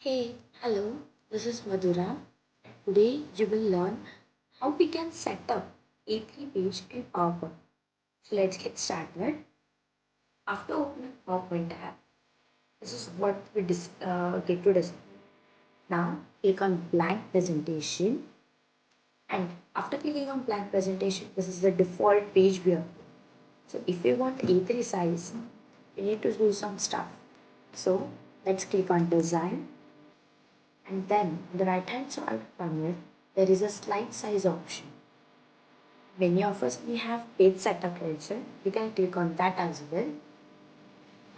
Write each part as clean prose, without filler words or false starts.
Hey, hello, this is Madhura. Today you will learn how we can set up A3 page in PowerPoint. So let's get started. After opening PowerPoint tab, this is what we get to display. Now click on blank presentation, and after clicking on blank presentation, this is the default page we have. So if you want A3 size, we need to do some stuff. So let's click on design. And then on the right hand side panel, there is a slide size option. Many of us may have page setup also. You can click on that as well.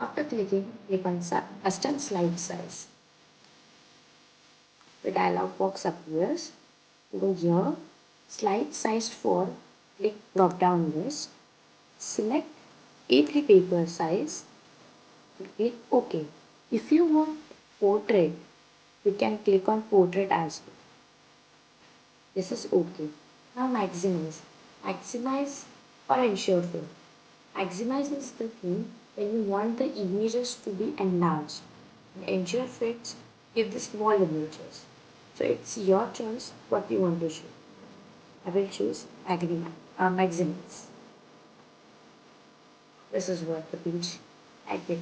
After clicking, click on custom slide size. The dialog box appears. Go here, slide size for, click drop down list. Select A3 paper size. Click OK. If you want portrait, you can click on portrait as well. This is okay. Now maximize. Maximize or ensure fit. Maximize is the thing when you want the images to be enlarged. And ensure fits give the small images. So it's your choice what you want to show. I will choose maximize. This is what the page I get.